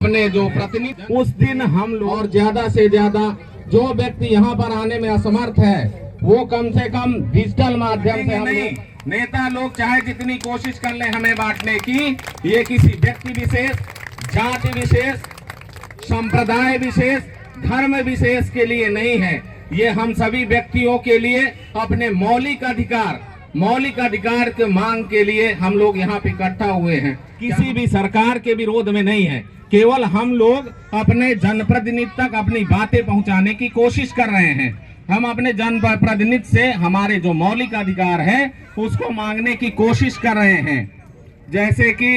अपने जो प्रतिनिधि उस दिन हम लोग और ज्यादा से ज्यादा जो व्यक्ति यहाँ पर आने में असमर्थ है वो कम से कम डिजिटल माध्यम से हम नेता लोग चाहे जितनी कोशिश कर ले हमें बांटने की, ये किसी व्यक्ति विशेष, जाति विशेष, संप्रदाय विशेष, धर्म विशेष के लिए नहीं है। ये हम सभी व्यक्तियों के लिए अपने मौलिक अधिकार के मांग के लिए हम लोग यहाँ पे इकट्ठा हुए हैं। किसी भी सरकार के विरोध में नहीं है, केवल हम लोग अपने जनप्रतिनिधि तक अपनी बातें पहुंचाने की कोशिश कर रहे हैं। हम अपने जनप्रतिनिधि से हमारे जो मौलिक अधिकार है उसको मांगने की कोशिश कर रहे हैं। जैसे कि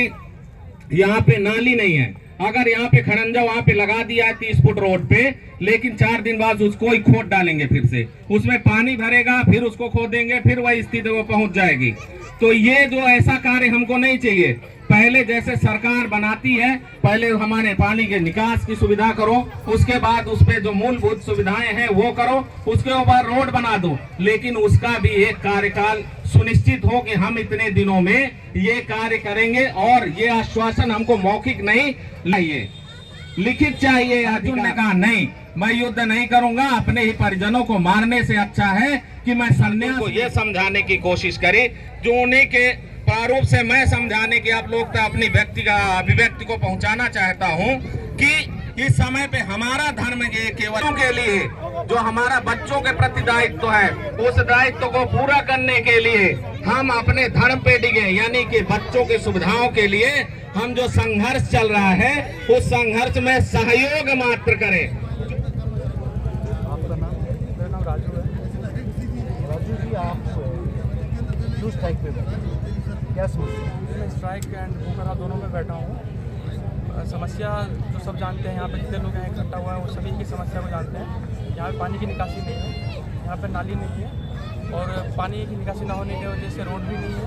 यहाँ पे नाली नहीं है, अगर यहाँ पे खड़ंजा वहाँ पे लगा दिया है 30 फुट रोड पे, लेकिन 4 दिन बाद उसको ही खोद डालेंगे, फिर से उसमें पानी भरेगा, फिर उसको खोदेंगे, फिर वही स्थिति वो पहुंच जाएगी। तो ये जो ऐसा कार्य हमको नहीं चाहिए। पहले जैसे सरकार बनाती है, पहले हमारे पानी के निकास की सुविधा करो, उसके बाद उस पे जो मूलभूत सुविधाएं हैं वो करो, उसके ऊपर रोड बना दो, लेकिन उसका भी एक कार्यकाल सुनिश्चित हो कि हम इतने दिनों में ये कार्य करेंगे। और ये आश्वासन हमको मौखिक नहीं चाहिए, लिखित चाहिए। अर्जुन ने कहा नहीं, मैं युद्ध नहीं करूंगा, अपने ही परिजनों को मारने से अच्छा है कि मैं संन्यास को ये समझाने की कोशिश करी, जो उन्हीं के प्रारूप से मैं समझाने की आप लोग तक अपनी अभिव्यक्ति को पहुंचाना चाहता हूं कि इस समय पे हमारा धर्म ये केवल के लिए जो हमारा बच्चों के प्रति दायित्व है, उस दायित्व को पूरा करने के लिए हम अपने धर्म पे डिगे, यानी कि बच्चों की सुविधाओं के लिए हम जो संघर्ष चल रहा है उस संघर्ष में सहयोग मात्र करें। आपका नाम? मेरा नाम राजू है। राजू जी, आप क्यों स्ट्राइक पे बैठे? क्या समस्या? मैं स्ट्राइक एंड भूख हड़ताल दोनों में बैठा हूँ। समस्या जो सब जानते हैं, यहाँ पे जितने लोग हैं इकट्ठा हुआ है वो सभी की समस्या को जानते हैं। यहाँ पे पानी की निकासी नहीं है, यहाँ पे नाली नहीं है, और पानी की निकासी ना होने की वजह से रोड भी नहीं है,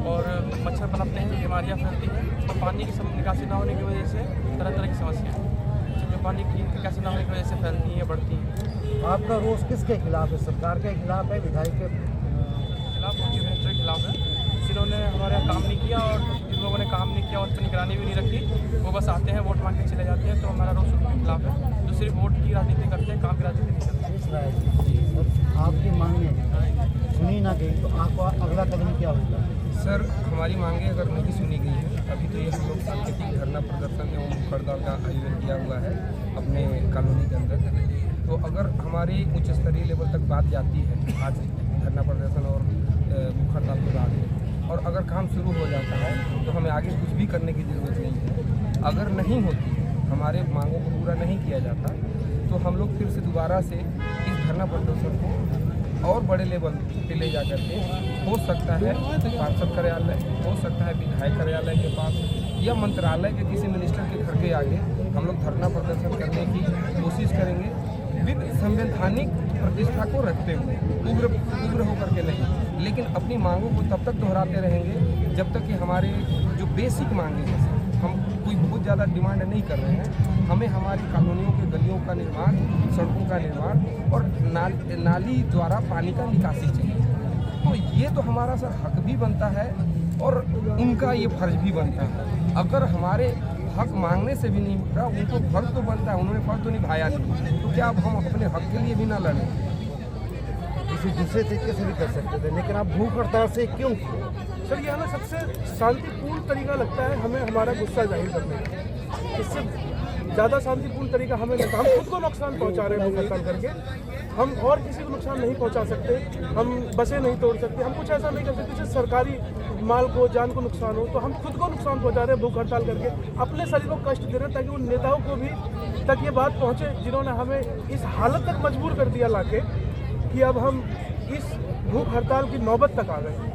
और मच्छर पनपते हैं, बीमारियाँ फैलती हैं। तो पानी की निकासी ना होने की वजह से तरह तरह की समस्याएँ जो पानी की निकासी ना होने की वजह से फैलती हैं, बढ़ती हैं। आपका रोष किसके खिलाफ है? सरकार के खिलाफ है, विधायक के खिलाफ, मुख्य मिनिस्टर के खिलाफ है, जिन्होंने हमारे यहाँ काम नहीं किया, और जिन लोगों ने काम नहीं किया उस पर निगरानी भी नहीं रखी, वो बस आते हैं, वोट मांग के चले जाते हैं। तो हमारा रोष उनके खिलाफ है, जो सिर्फ वोट की राजनीति करते हैं, काम की राजनीति नहीं करते। आपकी मांगें सुनी ना गई तो आपको अगला कदम क्या होगा? सर, हमारी मांगें अगर नहीं सुनी गई है, अभी तो ये हम लोग सांकेतिक धरना प्रदर्शन एवं भूख हड़ताल का आयोजन किया हुआ है अपने कॉलोनी के अंदर। तो अगर हमारी उच्च स्तरीय लेवल तक बात जाती है आज धरना प्रदर्शन और भूख हड़ताल के बाद, और अगर काम शुरू हो जाता है तो हमें आगे कुछ भी करने की ज़रूरत नहीं है। अगर नहीं होती, हमारे मांगों को पूरा नहीं किया जाता, तो हम लोग फिर से दोबारा से इस धरना प्रदर्शन को और बड़े लेवल पे ले जा करके, हो सकता है पार्षद कार्यालय, हो सकता है विधायक कार्यालय के पास, या मंत्रालय के किसी मिनिस्टर के घर के आगे हम लोग धरना प्रदर्शन करने की कोशिश करेंगे, विद संवैधानिक प्रतिष्ठा को रखते हुए, उग्र होकर के नहीं, लेकिन अपनी मांगों को तब तक दोहराते रहेंगे जब तक कि हमारे जो बेसिक मांगे हैं, हम कोई बहुत ज़्यादा डिमांड नहीं कर रहे हैं। हमें हमारी कॉलोनियों के गलियों का निर्माण, सड़कों का निर्माण और नाली द्वारा पानी का निकासी चाहिए। तो ये तो हमारा सर हक भी बनता है और उनका ये फर्ज भी बनता है। अगर हमारे हक मांगने से भी नहीं हो रहा, उनको फर्ज तो बनता है, उन्होंने फर्ज तो निभाया नहीं, तो क्या अब हम अपने हक के लिए भी ना लड़ें? किसी दूसरे तरीके से भी कर सकते थे, लेकिन आप भूख हड़ताल से क्यों? सर, ये हमें सबसे शांतिपूर्ण तरीका लगता है हमें हमारा गुस्सा जाहिर करने का। इससे ज़्यादा शांतिपूर्ण तरीका हमें लगता है। हम खुद को नुकसान पहुंचा रहे हैं भूख हड़ताल करके, हम और किसी को नुकसान नहीं पहुंचा सकते, हम बसें नहीं तोड़ सकते, हम कुछ ऐसा नहीं कर सकते जिससे सरकारी माल को, जान को नुकसान हो। तो हम खुद को नुकसान पहुंचा रहे हैं भूख हड़ताल करके, अपने शरीर को कष्ट दे रहे हैं, ताकि उन नेताओं को भी तक ये बात पहुँचे जिन्होंने हमें इस हालत तक मजबूर कर दिया लाके कि अब हम इस भूख हड़ताल की नौबत तक आ गए।